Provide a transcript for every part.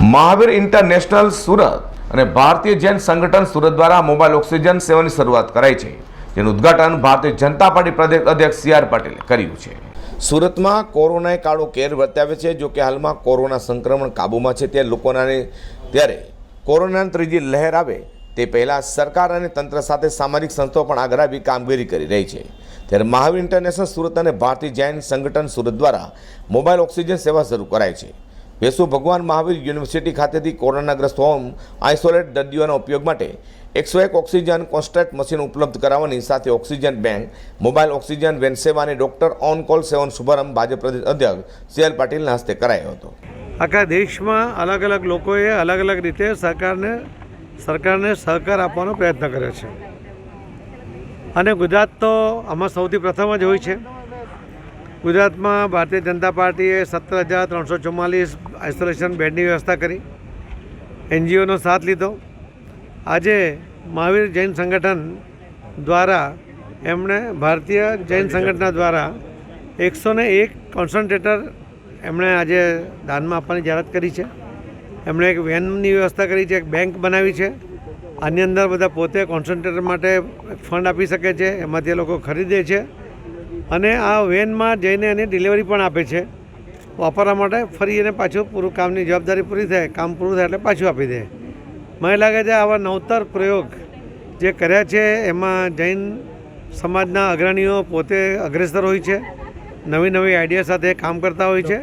Mahavir international Surat અને ભારતીય જૈન સંગઠન સુરત દ્વારા મોબાઈલ ઓક્સિજન સેવાની શરૂઆત કરાઈ છે, જેનું ઉદ્ઘાટન ભારતીય જનતા પાર્ટી પ્રદેશ અધ્યક્ષ સી આર પાટીલે કર્યું છે। સુરતમાં કોરોનાએ કાળો કેર વર્તાવ્યો છે। જો કે હાલમાં કોરોના સંક્રમણ કાબૂમાં છે, ત્યારે કોરોનાની ત્રીજી લહેર આવે તે પહેલાં સરકાર અને તંત્ર સાથે સામાજિક સંસ્થાઓ પણ આગળ આવી કામગીરી કરી રહી છે। ત્યારે મહાવીર ઇન્ટરનેશનલ સુરત અને ભારતીય જૈન સંગઠન સુરત દ્વારા મોબાઈલ ઓક્સિજન સેવા શરૂ કરાઈ છે। વેસુ ભગવાન મહાવીર યુનિવર્સિટી ખાતેથી કોરોનાગ્રસ્ત હોમ આઇસોલેટ દર્દીઓના ઉપયોગ માટે 101 ઓક્સિજન કોન્સ્ટ્રેન્ટ મશીન ઉપલબ્ધ કરાવવાની સાથે oxygen bank, mobile oxygen van સેવા અને ડોક્ટર ઓન કોલ સેવાનો શુભારંભ ભાજપ પ્રદેશ અધ્યક્ષ સી આર પાટીલના હસ્તે કરાયો હતો। આખા દેશમાં અલગ અલગ લોકોએ અલગ અલગ રીતે સરકારને સહકાર આપવાનો પ્રયત્ન કર્યો છે અને ગુજરાત તો આમાં સૌથી પ્રથમ જ હોય છે। ગુજરાતમાં ભારતીય જનતા પાર્ટીએ 17,344 આઇસોલેશન બેડની વ્યવસ્થા કરી, એનજીઓનો સાથ લીધો। આજે મહાવીર જૈન સંગઠન દ્વારા એમણે ભારતીય જૈન સંગઠન દ્વારા 101 કોન્સન્ટ્રેટર એમણે આજે દાનમાં આપવાની જાહેરાત કરી છે। એમણે એક વેનની વ્યવસ્થા કરી છે, એક બેંક બનાવી છે। આની અંદર બધા પોતે કોન્સન્ટ્રેટર માટે ફંડ આપી શકે છે, એમાંથી લોકો ખરીદે છે અને આ વેનમાં જઈને એની ડિલિવરી પણ આપે છે વાપરવા માટે। ફરી એને પાછું પૂરું કામની જવાબદારી પૂરી થાય, કામ પૂરું થાય એટલે પાછું આપી દે। મને લાગે છે આવા નવતર પ્રયોગ જે કર્યા છે એમાં જૈન સમાજના અગ્રણીઓ પોતે અગ્રેસર હોય છે, નવી નવી આઈડિયા સાથે કામ કરતા હોય છે।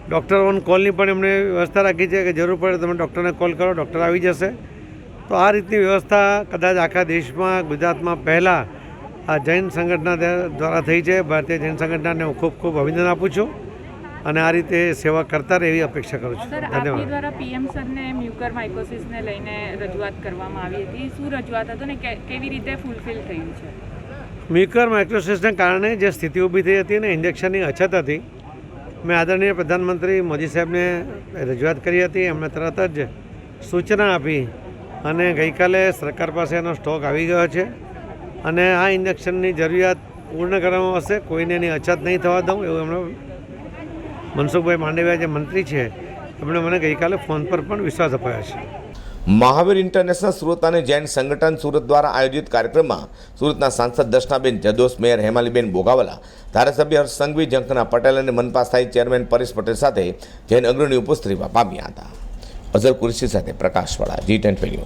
ડૉક્ટર ઓન કોલની પણ એમણે વ્યવસ્થા રાખી છે કે જરૂર પડે તમે ડૉક્ટરને કોલ કરો, ડૉક્ટર આવી જશે। તો આ રીતની વ્યવસ્થા કદાચ આખા દેશમાં, ગુજરાતમાં પહેલાં આ જૈન સંગઠન દ્વારા થઈ છે। ભારતીય જૈન સંગઠનને હું ખૂબ ખૂબ અભિનંદન આપું છું અને આ રીતે સેવા કરતા રહે એવી અપેક્ષા કરું છું। ધન્યવાદ। દ્વારા પીએમ સરને મ્યુકરમાઇકોસિસને લઈને રજૂઆત કરવામાં આવી હતી, શું રજૂઆત હતો ને કેવી રીતે ફૂલફિલ થયું છે? મ્યુકરમાઇકોસિસને કારણે જે સ્થિતિ ઊભી થઈ હતી ને ઇન્જેક્શનની અછત હતી, મેં આદરણીય પ્રધાનમંત્રી મોદી સાહેબને રજૂઆત કરી હતી। એમણે તરત જ સૂચના આપી અને ગઈકાલે સરકાર પાસે એનો સ્ટોક આવી ગયો છે અને આ ઇન્જેક્શનની જરૂરિયાત પૂર્ણ કરવામાં આવશે, કોઈને એની અછત નહીં થવા દઉં એવું એમણે મનસુખભાઈ માંડવિયા જે મંત્રી છે એમણે મને ગઈકાલે ફોન પર પણ વિશ્વાસ અપાયો છે। મહાવીર ઇન્ટરનેશનલ સુરત અને જૈન સંગઠન સુરત દ્વારા આયોજિત કાર્યક્રમમાં સુરતના સાંસદ દર્શનાબેન જદોસ, મેયર હેમાલીબેન બોગાવાલા, ધારાસભ્ય હર્ષ સંઘવી, જંખના પટેલ અને મનપા સ્થાયી ચેરમેન પરેશ પટેલ સાથે જૈન અગ્રણી ઉપસ્થિત રહેવા પામ્યા હતા। અઝર કુરેશી સાથે પ્રકાશવાળા, G10 ન્યૂઝ।